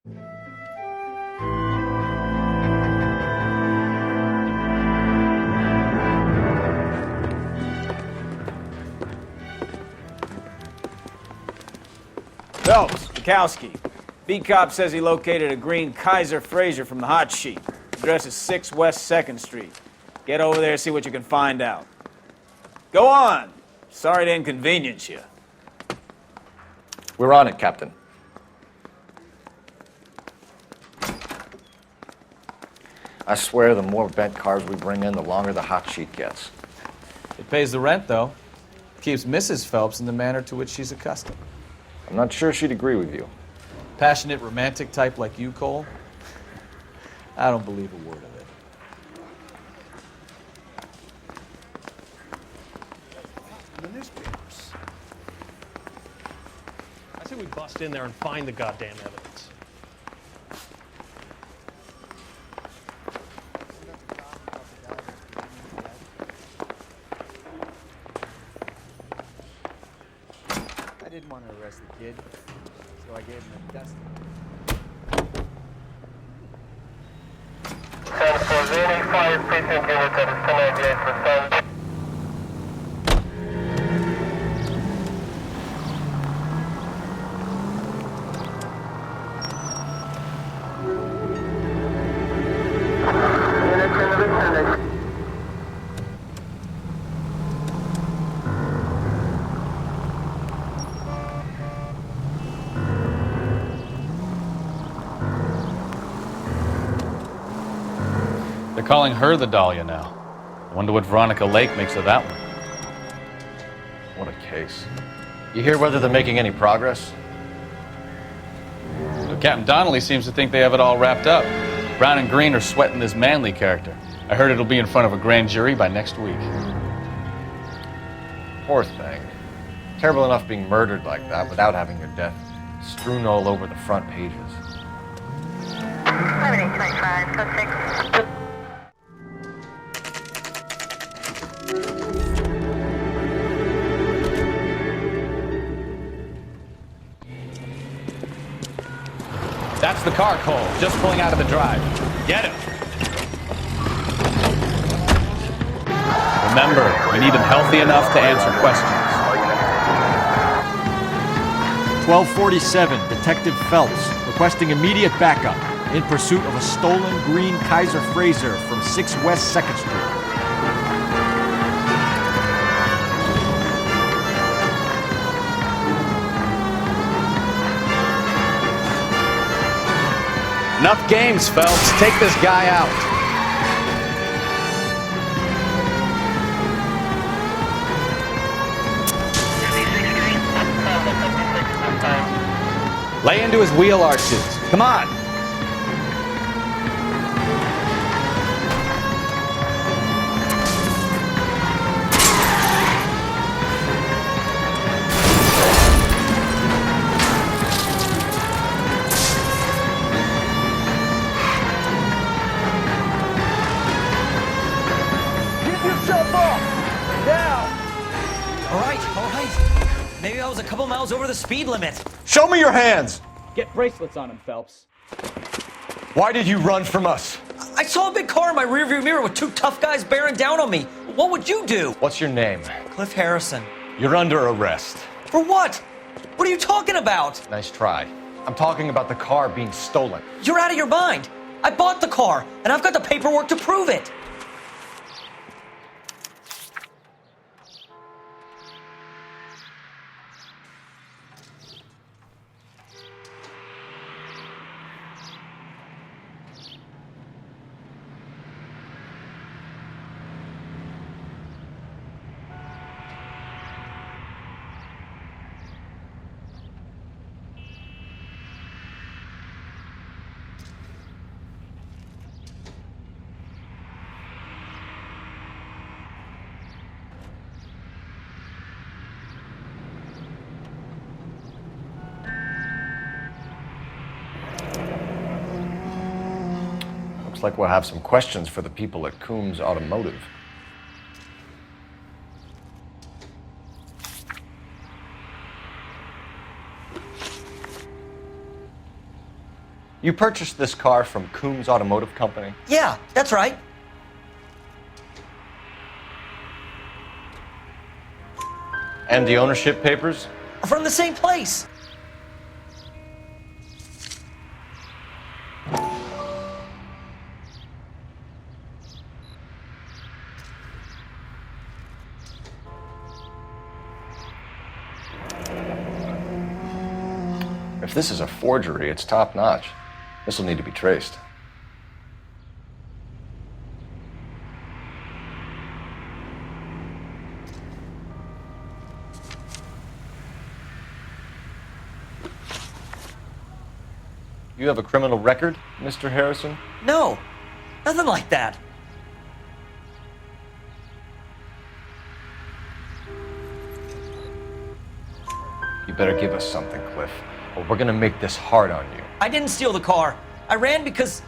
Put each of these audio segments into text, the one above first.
Phelps, Bukowski. B-Cop says he located a green Kaiser Frazer from the hot sheet. Address is 6 West 2nd Street. Get over there, see what you can find out. Go on! Sorry to inconvenience you. We're on it, Captain. I swear the more bent cars we bring in, the longer the hot sheet gets. It pays the rent, though. Keeps Mrs. Phelps in the manner to which she's accustomed. I'm not sure she'd agree with you. Passionate, romantic type like you, Cole? I don't believe a word of it. The newspapers. I say we bust in there and find the goddamn evidence. I didn't want to arrest the kid, so I gave him a dust. They're calling her the Dahlia now. I wonder what Veronica Lake makes of that one. What a case. You hear whether they're making any progress? Well, Captain Donnelly seems to think they have it all wrapped up. Brown and Green are sweating this Manley character. I heard it'll be in front of a grand jury by next week. Poor thing. Terrible enough being murdered like that without having your death strewn all over the front pages. 7825, code 6. That's the car, Cole, just pulling out of the drive. Get him! Remember, we need him healthy enough to answer questions. 1247, Detective Phelps, requesting immediate backup in pursuit of a stolen green Kaiser Frazer from 6 West 2nd Street. Enough games, Phelps. Take this guy out. Lay into his wheel arches. Come on. Maybe I was a couple miles over the speed limit. Show me your hands! Get bracelets on him, Phelps. Why did you run from us? I saw a big car in my rearview mirror with 2 tough guys bearing down on me. What would you do? What's your name? Cliff Harrison. You're under arrest. For what? What are you talking about? Nice try. I'm talking about the car being stolen. You're out of your mind. I bought the car, and I've got the paperwork to prove it. Looks like we'll have some questions for the people at Coombs Automotive. You purchased this car from Coombs Automotive Company? Yeah, that's right. And the ownership papers? From the same place. If this is a forgery, it's top-notch. This will need to be traced. You have a criminal record, Mr. Harrison? No, nothing like that. You better give us something, Cliff, or we're gonna make this hard on you. I didn't steal the car. I ran because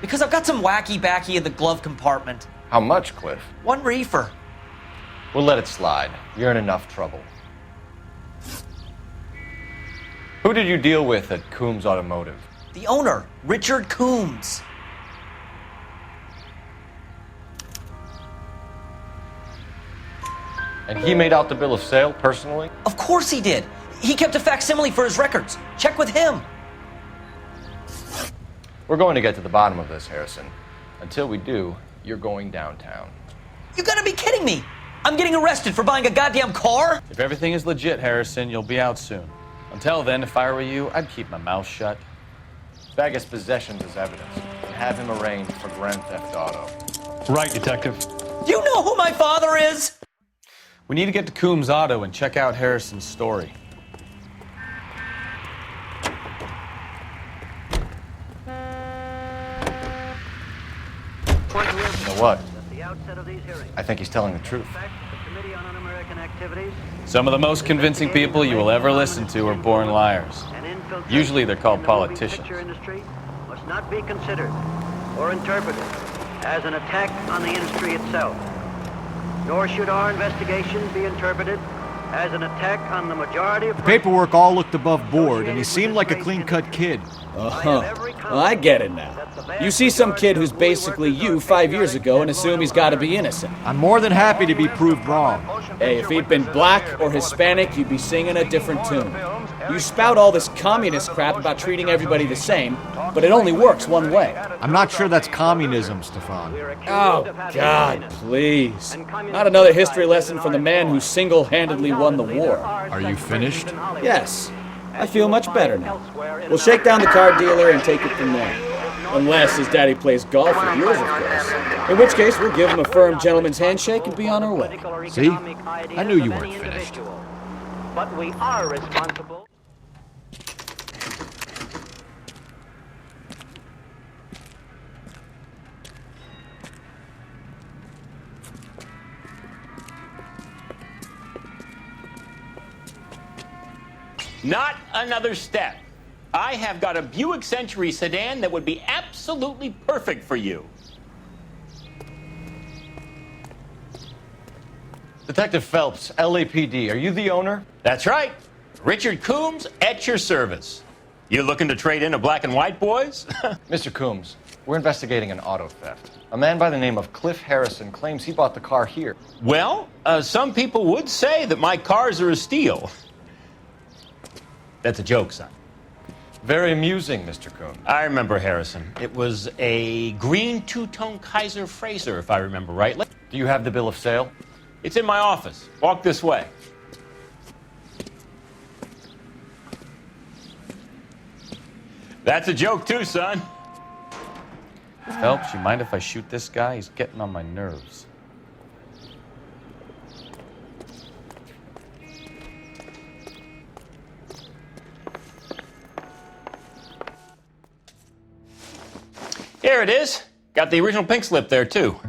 I've got some wacky backy in the glove compartment. How much, Cliff? 1 reefer. We'll let it slide. You're in enough trouble. Who did you deal with at Coombs Automotive? The owner, Richard Coombs. And he made out the bill of sale personally? Of course he did. He kept a facsimile for his records. Check with him. We're going to get to the bottom of this, Harrison. Until we do, you're going downtown. You gotta be kidding me. I'm getting arrested for buying a goddamn car? If everything is legit, Harrison, you'll be out soon. Until then, if I were you, I'd keep my mouth shut. Bag his possessions as evidence and have him arraigned for Grand Theft Auto. Right, Detective. Do you know who my father is? We need to get to Coombs Auto and check out Harrison's story. You know what? I think he's telling the truth. Some of the most convincing people you will ever listen to are born liars. Usually they're called politicians. Must not be considered or interpreted as an attack on the industry itself. Nor should our investigation be interpreted as an attack on the majority of... The paperwork all looked above board, and he seemed like a clean-cut kid. Well, I get it now. You see some kid who's basically you 5 years ago and assume he's got to be innocent. I'm more than happy to be proved wrong. Hey, if he'd been black or Hispanic, you'd be singing a different tune. You spout all this communist crap about treating everybody the same, but it only works one way. I'm not sure that's communism, Stefan. Oh, God, please. Not another history lesson from the man who single-handedly won the war. Are you finished? Yes, I feel much better now. We'll shake down the car dealer and take it from there. Unless his daddy plays golf with yours, of course. In which case, we'll give him a firm gentleman's handshake and be on our way. See? I knew you weren't finished. But we are responsible. Not another step. I have got a Buick Century sedan that would be absolutely perfect for you. Detective Phelps, LAPD, are you the owner? That's right. Richard Coombs at your service. You looking to trade in a black and white, boys? Mr. Coombs, we're investigating an auto theft. A man by the name of Cliff Harrison claims he bought the car here. Well, some people would say that my cars are a steal. That's a joke, son. Very amusing, Mr. Coombs. I remember Harrison. It was a green two-tone Kaiser Frazer, if I remember rightly. Do you have the bill of sale? It's in my office. Walk this way. That's a joke too, son. Phelps, you mind if I shoot this guy? He's getting on my nerves. Here it is. Got the original pink slip there, too.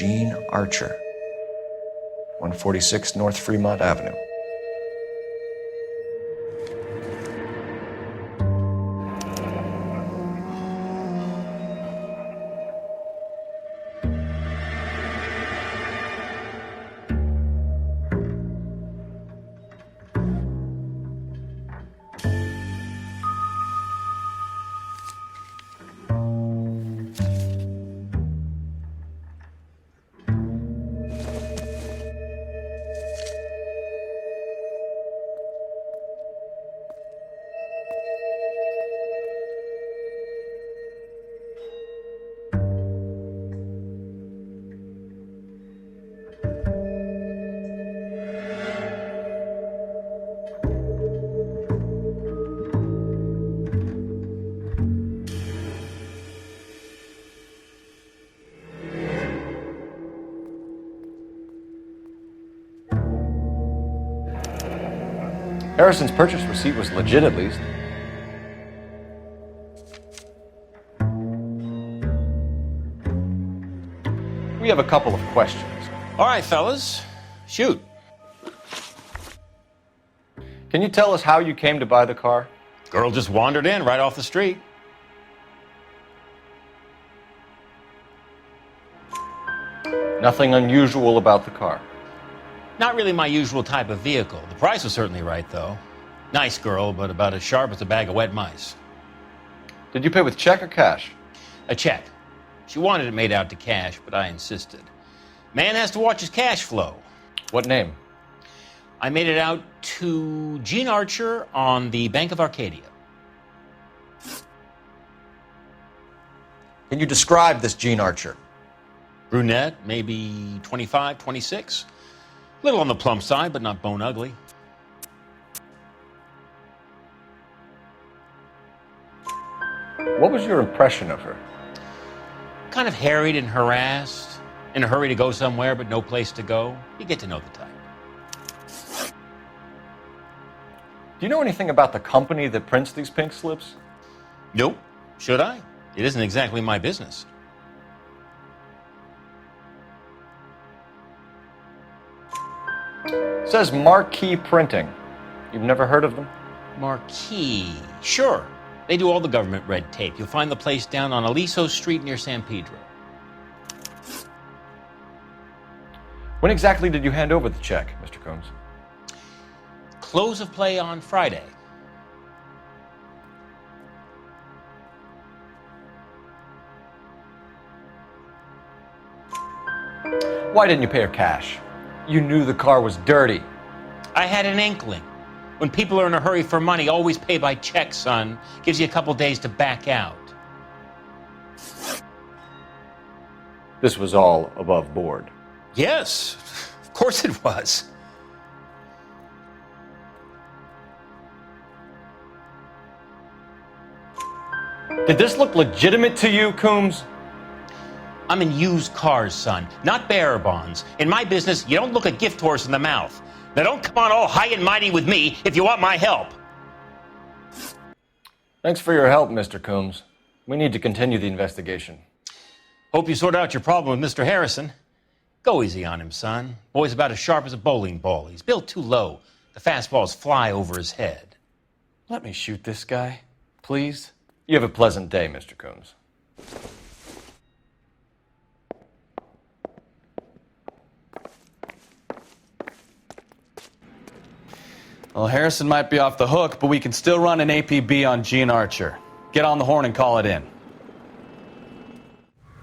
Gene Archer, 146 North Fremont Avenue. Harrison's purchase receipt was legit, at least. We have a couple of questions. All right, fellas, shoot. Can you tell us how you came to buy the car? Girl just wandered in right off the street. Nothing unusual about the car. Not really my usual type of vehicle. The price was certainly right, though. Nice girl, but about as sharp as a bag of wet mice. Did you pay with check or cash? A check. She wanted it made out to cash, but I insisted. Man has to watch his cash flow. What name? I made it out to Gene Archer on the Bank of Arcadia. Can you describe this Gene Archer? Brunette, maybe 25, 26. Little on the plump side, but not bone ugly. What was your impression of her? Kind of harried and harassed, in a hurry to go somewhere, but no place to go. You get to know the type. Do you know anything about the company that prints these pink slips? Nope. Should I? It isn't exactly my business. It says Marquee Printing. You've never heard of them? Marquee. Sure. They do all the government red tape. You'll find the place down on Aliso Street near San Pedro. When exactly did you hand over the check, Mr. Combs? Close of play on Friday. Why didn't you pay her cash? You knew the car was dirty. I had an inkling. When people are in a hurry for money, always pay by check, son. Gives you a couple days to back out. This was all above board. Yes, of course it was. Did this look legitimate to you, Coombs? I'm in used cars, son, not bearer bonds. In my business, you don't look a gift horse in the mouth. Now don't come on all high and mighty with me if you want my help. Thanks for your help, Mr. Coombs. We need to continue the investigation. Hope you sort out your problem with Mr. Harrison. Go easy on him, son. Boy's about as sharp as a bowling ball. He's built too low. The fastballs fly over his head. Let me shoot this guy, please. You have a pleasant day, Mr. Coombs. Well, Harrison might be off the hook, but we can still run an APB on Gene Archer. Get on the horn and call it in.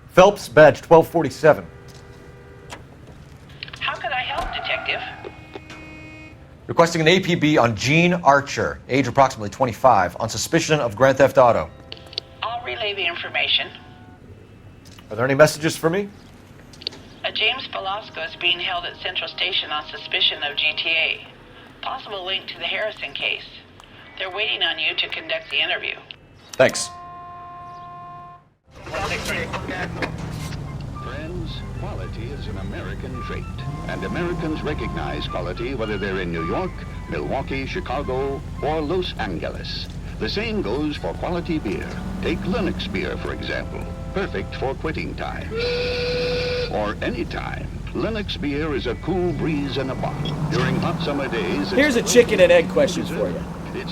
Phelps, badge 1247. How can I help, Detective? Requesting an APB on Gene Archer, age approximately 25, on suspicion of Grand Theft Auto. I'll relay the information. Are there any messages for me? A James Velasco is being held at Central Station on suspicion of GTA. Possible link to the Harrison case. They're waiting on you to conduct the interview. Thanks. Friends, quality is an American trait, and Americans recognize quality whether they're in New York, Milwaukee, Chicago, or Los Angeles. The same goes for quality beer. Take Linux beer, for example. Perfect for quitting time. or anytime, Lennox beer is a cool breeze in a bottle. During hot summer days... Here's a chicken and egg question for you.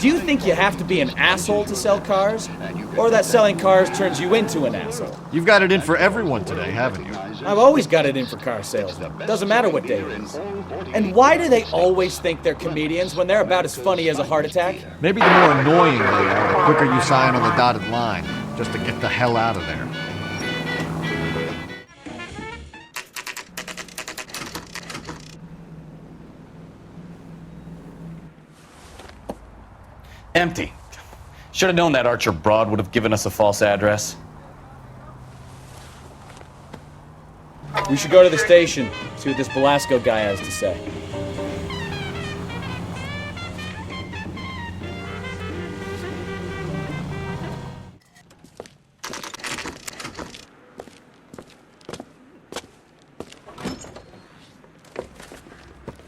Do you think you have to be an asshole to sell cars? Or that selling cars turns you into an asshole? You've got it in for everyone today, haven't you? I've always got it in for car salesmen. Doesn't matter what day it is. And why do they always think they're comedians when they're about as funny as a heart attack? Maybe the more annoying they are, the quicker you sign on the dotted line, just to get the hell out of there. Empty. Should have known that Archer broad would have given us a false address. We should go to the station, see what this Belasco guy has to say.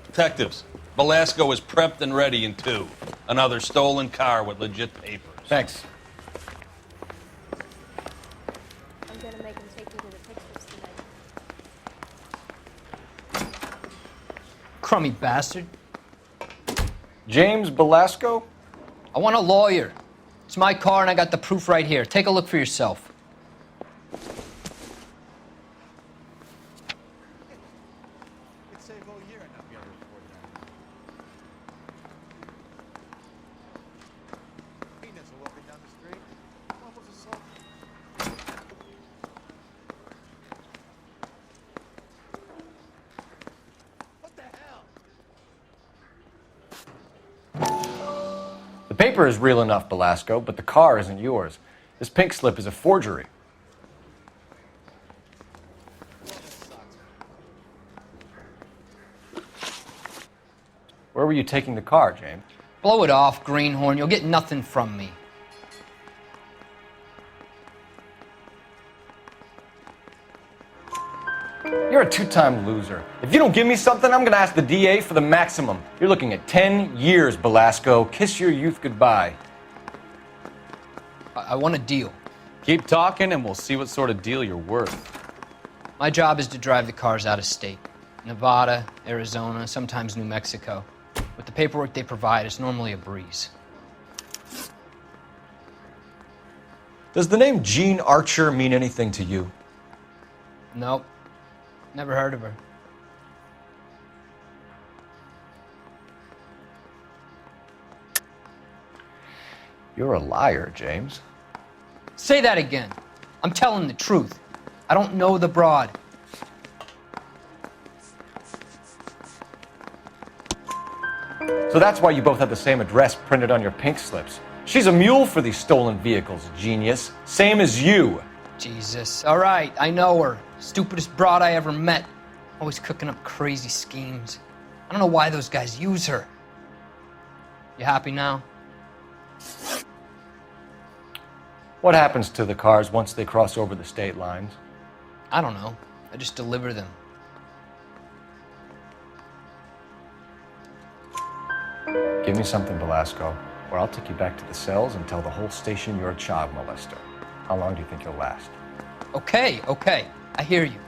Detectives, Belasco is prepped and ready in 2. Another stolen car with legit papers. Thanks. I'm gonna make him take you to the pictures tonight. Crummy bastard. James Belasco? I want a lawyer. It's my car and I got the proof right here. Take a look for yourself. The paper is real enough, Belasco, but the car isn't yours. This pink slip is a forgery. Where were you taking the car, James? Blow it off, greenhorn. You'll get nothing from me. You're a two-time loser. If you don't give me something, I'm gonna ask the DA for the maximum. You're looking at 10 years, Belasco. Kiss your youth goodbye. I want a deal. Keep talking and we'll see what sort of deal you're worth. My job is to drive the cars out of state. Nevada, Arizona, sometimes New Mexico. With the paperwork they provide, it's normally a breeze. Does the name Jean Archer mean anything to you? Nope. Never heard of her. You're a liar, James. Say that again. I'm telling the truth. I don't know the broad. So that's why you both have the same address printed on your pink slips. She's a mule for these stolen vehicles, genius. Same as you. Jesus. All right, I know her. Stupidest broad I ever met. Always cooking up crazy schemes. I don't know why those guys use her. You happy now? What happens to the cars once they cross over the state lines? I don't know. I just deliver them. Give me something, Belasco, or I'll take you back to the cells and tell the whole station you're a child molester. How long do you think you'll last? Okay. I hear you.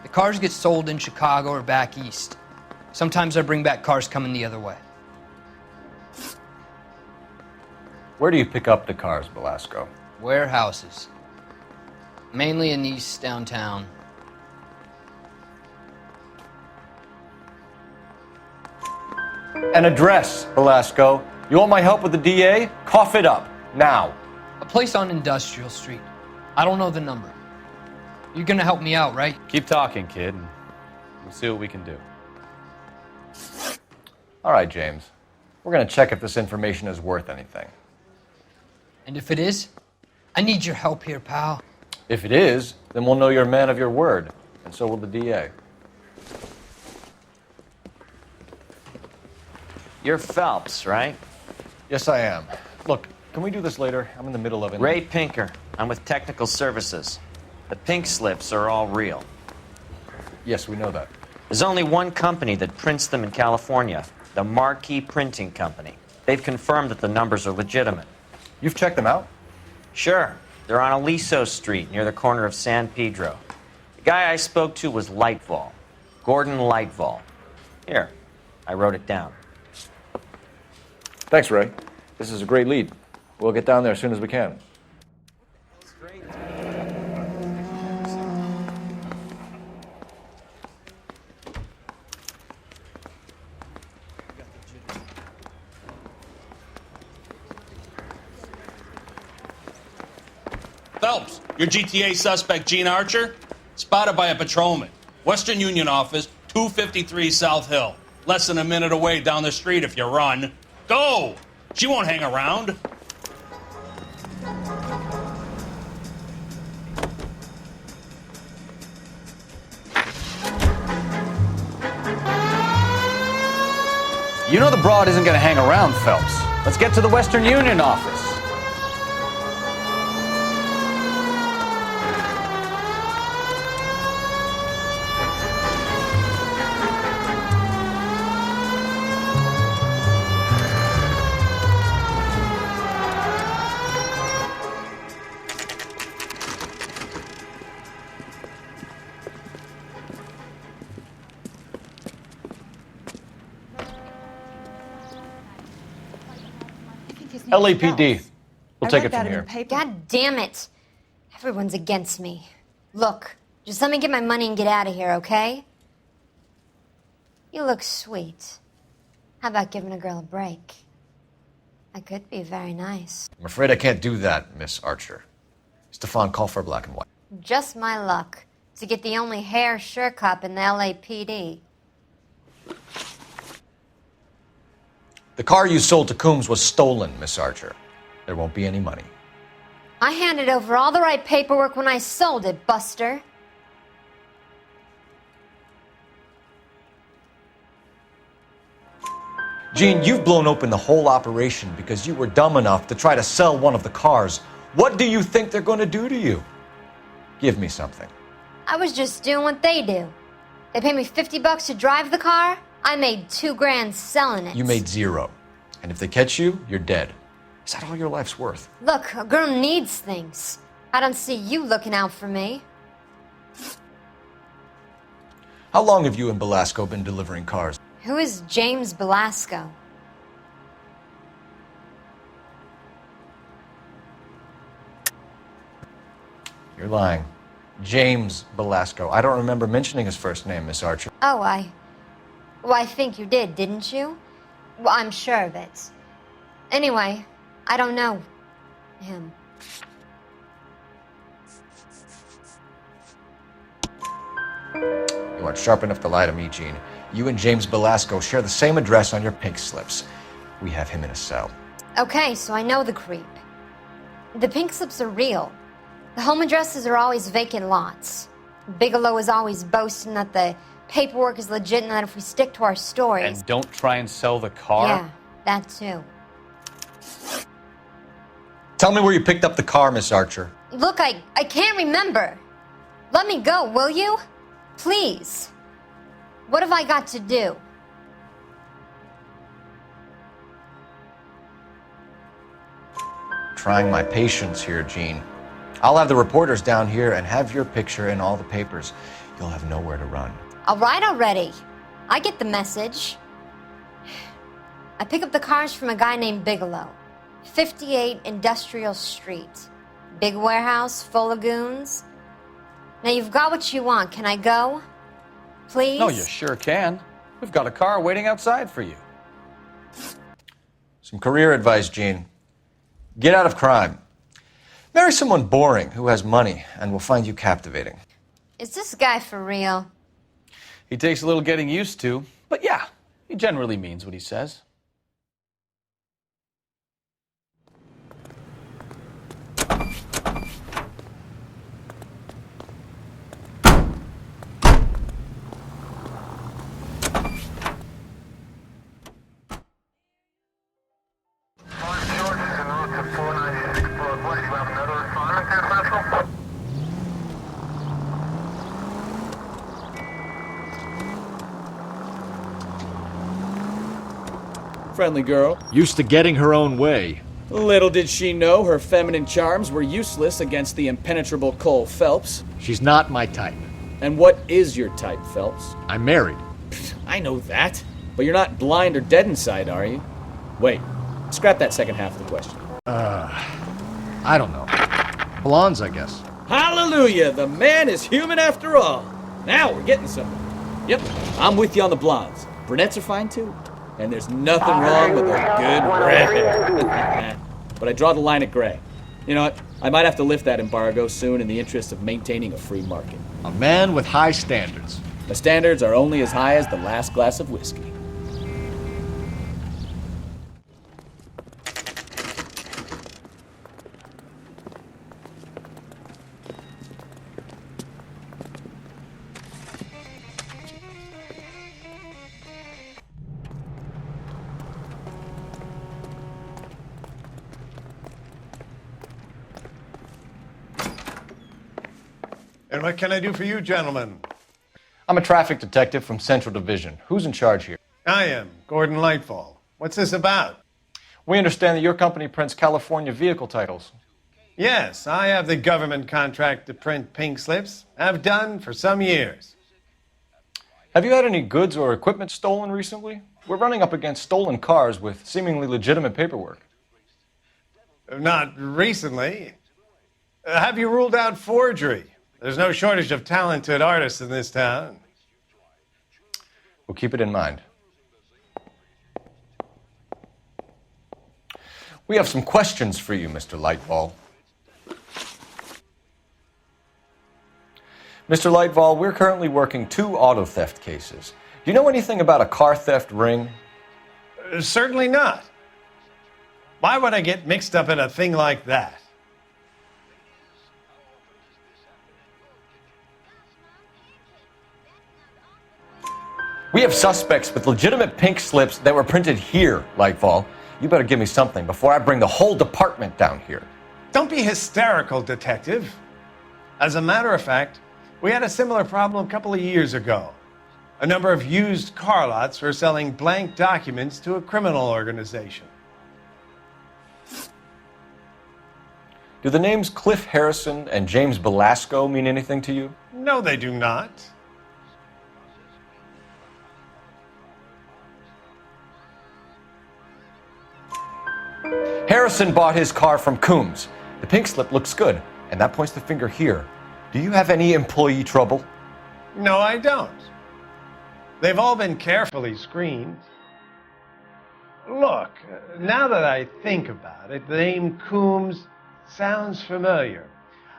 The cars get sold in Chicago or back east. Sometimes I bring back cars coming the other way. Where do you pick up the cars, Belasco? Warehouses. Mainly in East downtown. An address, Belasco. You want my help with the DA? Cough it up, now. A place on Industrial Street. I don't know the number. You're gonna help me out, right? Keep talking, kid, and we'll see what we can do. All right, James. We're gonna check if this information is worth anything. And if it is, I need your help here, pal. If it is, then we'll know you're a man of your word, and so will the DA. You're Phelps, right? Yes, I am. Look, can we do this later? I'm in the middle of it. Ray Pinker. I'm with Technical Services. The pink slips are all real. Yes, we know that. There's only one company that prints them in California, the Marquee Printing Company. They've confirmed that the numbers are legitimate. You've checked them out? Sure. They're on Aliso Street, near the corner of San Pedro. The guy I spoke to was Lightfall. Gordon Lightfall. Here, I wrote it down. Thanks, Ray. This is a great lead. We'll get down there as soon as we can. Phelps, your GTA suspect, Gene Archer, spotted by a patrolman. Western Union office, 253 South Hill. Less than a minute away down the street if you run. Go! She won't hang around. You know the broad isn't going to hang around, Phelps. Let's get to the Western Union office. LAPD. We'll take it from here. God damn it. Everyone's against me. Look, just let me get my money and get out of here, okay? You look sweet. How about giving a girl a break? I could be very nice. I'm afraid I can't do that, Miss Archer. Stefan, call for black and white. Just my luck to get the only hair sure cop in the LAPD. The car you sold to Coombs was stolen, Miss Archer. There won't be any money. I handed over all the right paperwork when I sold it, Buster. Gene, you've blown open the whole operation because you were dumb enough to try to sell one of the cars. What do you think they're going to do to you? Give me something. I was just doing what they do. They paid me $50 to drive the car. I made $2 grand selling it. You made zero. And if they catch you, you're dead. Is that all your life's worth? Look, a girl needs things. I don't see you looking out for me. How long have you and Belasco been delivering cars? Who is James Belasco? You're lying. James Belasco. I don't remember mentioning his first name, Miss Archer. Oh, Well, I think you did, didn't you? Well, I'm sure of it. Anyway, I don't know him. You aren't sharp enough to lie to me, Gene. You and James Belasco share the same address on your pink slips. We have him in a cell. Okay, so I know the creep. The pink slips are real. The home addresses are always vacant lots. Bigelow is always boasting that the paperwork is legit and that if we stick to our stories... And don't try and sell the car? Yeah, that too. Tell me where you picked up the car, Miss Archer. Look, I can't remember. Let me go, will you? Please. What have I got to do? Trying my patience here, Gene. I'll have the reporters down here and have your picture in all the papers. You'll have nowhere to run. All right already. I get the message. I pick up the cars from a guy named Bigelow. 58 Industrial Street. Big warehouse full of goons. Now you've got what you want. Can I go? Please? No, you sure can. We've got a car waiting outside for you. Some career advice, Gene. Get out of crime. Marry someone boring who has money and will find you captivating. Is this guy for real? He takes a little getting used to, but yeah, he generally means what he says. Friendly girl. Used to getting her own way. Little did she know her feminine charms were useless against the impenetrable Cole Phelps. She's not my type. And what is your type, Phelps? I'm married. I know that. But you're not blind or dead inside, are you? Wait, scrap that second half of the question. I don't know. Blondes, I guess. Hallelujah! The man is human after all. Now we're getting somewhere. Yep, I'm with you on the blondes. Brunettes are fine too. And there's nothing wrong with a good redhead. But I draw the line at gray. You know what? I might have to lift that embargo soon in the interest of maintaining a free market. A man with high standards. The standards are only as high as the last glass of whiskey. And what can I do for you, gentlemen? I'm a traffic detective from Central Division. Who's in charge here? I am, Gordon Lightfall. What's this about? We understand that your company prints California vehicle titles. Yes, I have the government contract to print pink slips. I've done for some years. Have you had any goods or equipment stolen recently? We're running up against stolen cars with seemingly legitimate paperwork. Not recently. Have you ruled out forgery? There's no shortage of talented artists in this town. We'll keep it in mind. We have some questions for you, Mr. Lightfall. Mr. Lightfall, we're currently working 2 auto theft cases. Do you know anything about a car theft ring? Certainly not. Why would I get mixed up in a thing like that? We have suspects with legitimate pink slips that were printed here, Lightfall. You better give me something before I bring the whole department down here. Don't be hysterical, Detective. As a matter of fact, we had a similar problem a couple of years ago. A number of used car lots were selling blank documents to a criminal organization. Do the names Cliff Harrison and James Belasco mean anything to you? No, they do not. Harrison bought his car from Coombs. The pink slip looks good, and that points the finger here. Do you have any employee trouble? No, I don't. They've all been carefully screened. Look, now that I think about it, the name Coombs sounds familiar.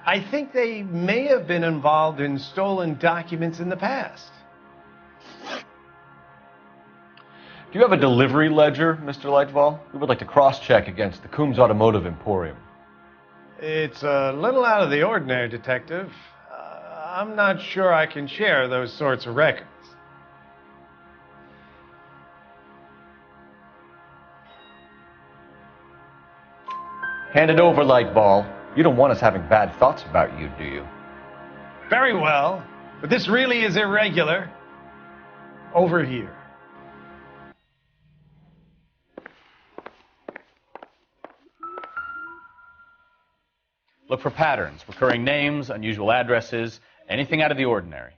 I think they may have been involved in stolen documents in the past. Do you have a delivery ledger, Mr. Lightfall? We would like to cross-check against the Coombs Automotive Emporium. It's a little out of the ordinary, Detective. I'm not sure I can share those sorts of records. Hand it over, Lightball. You don't want us having bad thoughts about you, do you? Very well, but this really is irregular. Over here. Look for patterns, recurring names, unusual addresses, anything out of the ordinary.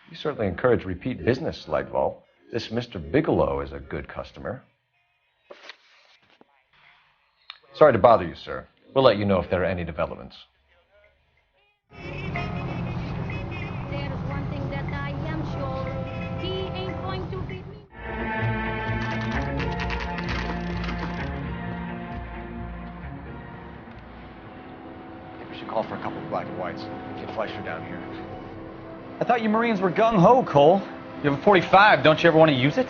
You certainly encourage repeat business, Lightball. This Mr. Bigelow is a good customer. Sorry to bother you, sir. We'll let you know if there are any developments. There's one thing that I am sure, he ain't going to beat me. I think we should call for a couple of black and whites. Get Fleischer down here. I thought you Marines were gung-ho, Cole. You have a .45, don't you ever want to use it?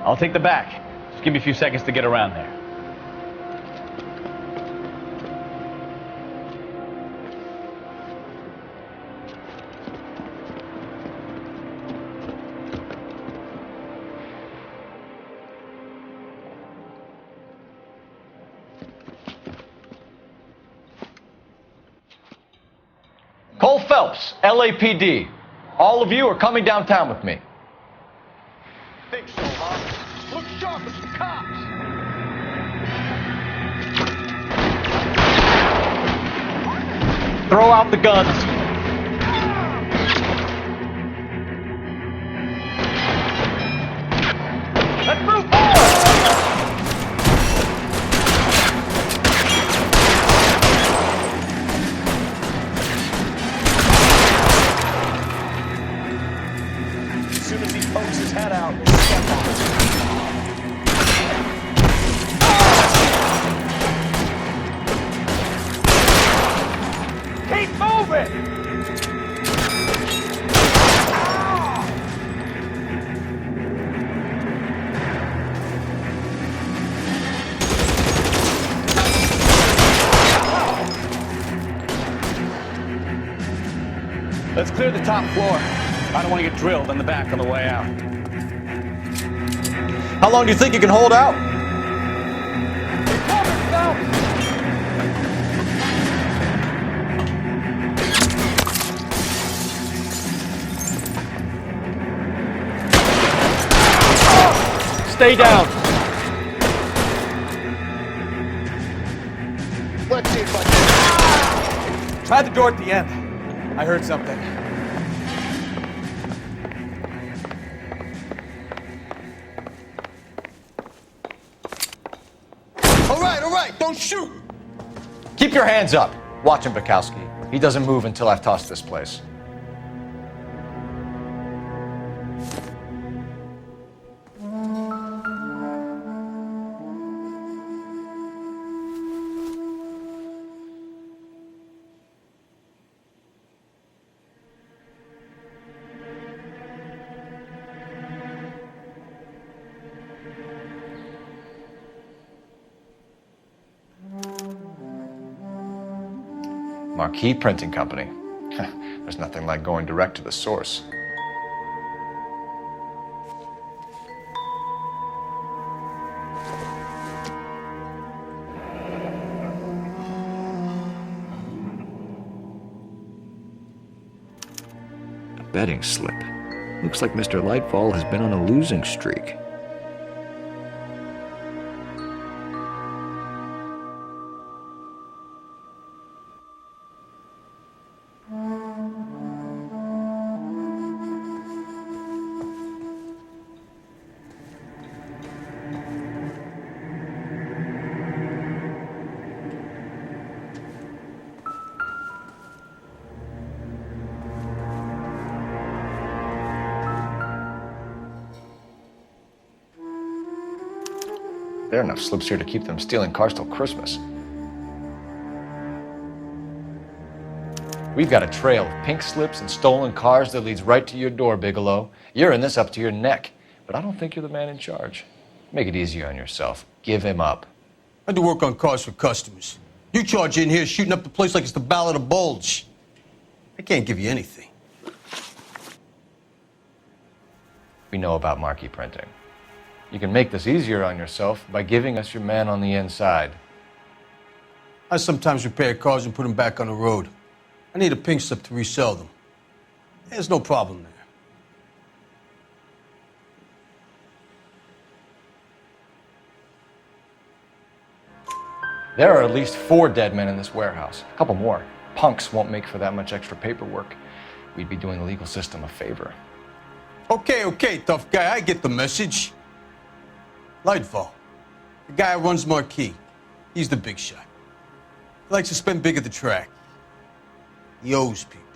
I'll take the back. Just give me a few seconds to get around there. Phelps, LAPD. All of you are coming downtown with me. Think so, huh? Look sharp at the cops! Throw out the guns. Let's move forward! As soon as he pokes his head out, we'll step on it. Keep moving! Let's clear the top floor. I don't want to get drilled in the back on the way out. How long do you think you can hold out? Stay down. Let's see if I can. Try the door at the end. I heard something. All right, don't shoot! Keep your hands up. Watch him, Bukowski. He doesn't move until I've tossed this place. Marquee Printing Company. There's nothing like going direct to the source. A betting slip. Looks like Mr. Lightfall has been on a losing streak. There are enough slips here to keep them stealing cars till Christmas. We've got a trail of pink slips and stolen cars that leads right to your door, Bigelow. You're in this up to your neck, but I don't think you're the man in charge. Make it easier on yourself. Give him up. I do work on cars for customers. You charge in here shooting up the place like it's the Ballad of Bulge. I can't give you anything. We know about marquee printing. You can make this easier on yourself by giving us your man on the inside. I sometimes repair cars and put them back on the road. I need a pink slip to resell them. There's no problem there. There are at least 4 dead men in this warehouse. A couple more. Punks won't make for that much extra paperwork. We'd be doing the legal system a favor. Okay, tough guy, I get the message. Lightfall, the guy who runs Marquee. He's the big shot. He likes to spend big at the track. He owes people.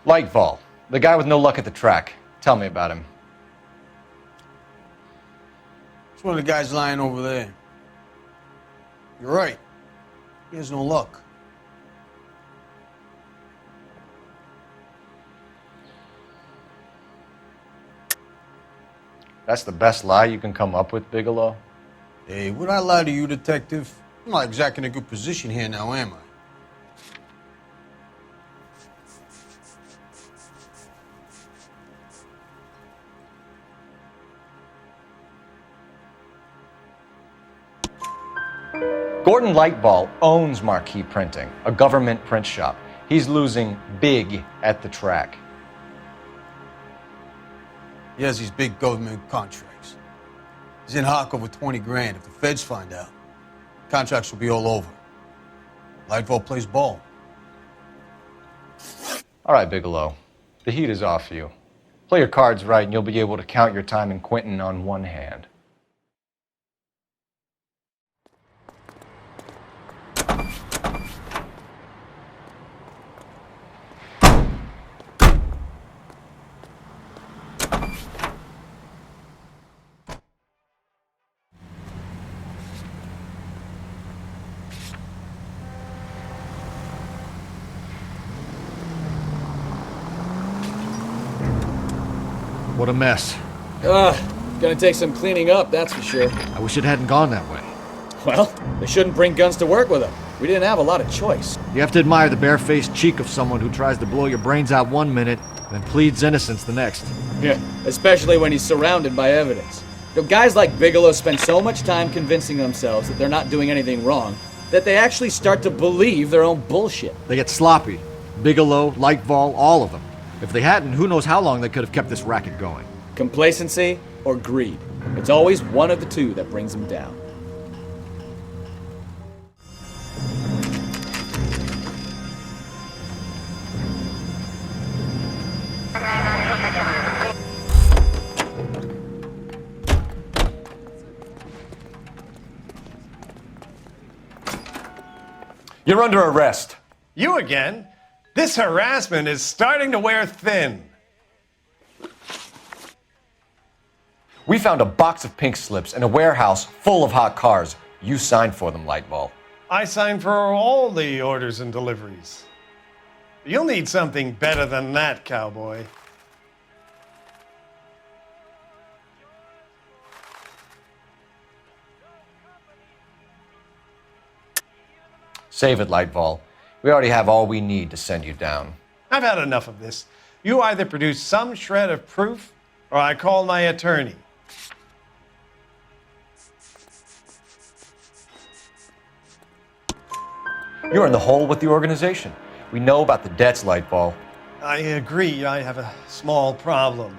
Lightfall, the guy with no luck at the track. Tell me about him. It's one of the guys lying over there. You're right. He has no luck. That's the best lie you can come up with, Bigelow? Hey, would I lie to you, detective? I'm not exactly in a good position here now, am I? Gordon Lightball owns Marquee Printing, a government print shop. He's losing big at the track. He has these big government contracts. He's in hock over 20 grand. If the feds find out, contracts will be all over. Lightball plays ball. All right, Bigelow. The heat is off you. Play your cards right and you'll be able to count your time in Quentin on one hand. What a mess. Gonna take some cleaning up, that's for sure. I wish it hadn't gone that way. Well, they shouldn't bring guns to work with them. We didn't have a lot of choice. You have to admire the barefaced cheek of someone who tries to blow your brains out one minute, then pleads innocence the next. Yeah, especially when he's surrounded by evidence. You know, guys like Bigelow spend so much time convincing themselves that they're not doing anything wrong, that they actually start to believe their own bullshit. They get sloppy. Bigelow, Lightball, all of them. If they hadn't, who knows how long they could have kept this racket going. Complacency or greed. It's always one of the two that brings them down. You're under arrest. You again? This harassment is starting to wear thin. We found a box of pink slips in a warehouse full of hot cars. You signed for them, Lightball. I signed for all the orders and deliveries. You'll need something better than that, cowboy. Save it, Lightball. We already have all we need to send you down. I've had enough of this. You either produce some shred of proof, or I call my attorney. You're in the hole with the organization. We know about the debts, Lightball. I agree. I have a small problem.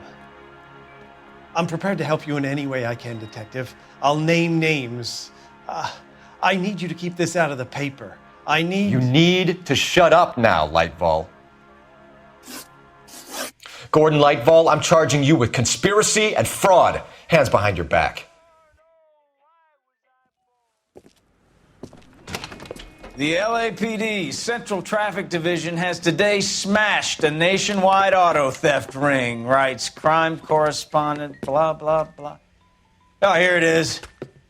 I'm prepared to help you in any way I can, Detective. I'll name names. I need you to keep this out of the paper. You need to shut up now, Lightball. Gordon Lightball, I'm charging you with conspiracy and fraud. Hands behind your back. The LAPD Central Traffic Division has today smashed a nationwide auto theft ring, writes crime correspondent, blah, blah, blah. Oh, here it is.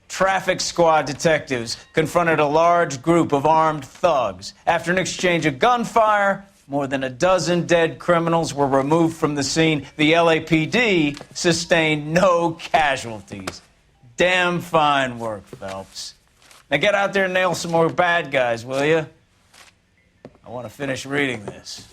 Traffic squad detectives confronted a large group of armed thugs. After an exchange of gunfire, more than a dozen dead criminals were removed from the scene. The LAPD sustained no casualties. Damn fine work, Phelps. Now get out there and nail some more bad guys, will you? I want to finish reading this.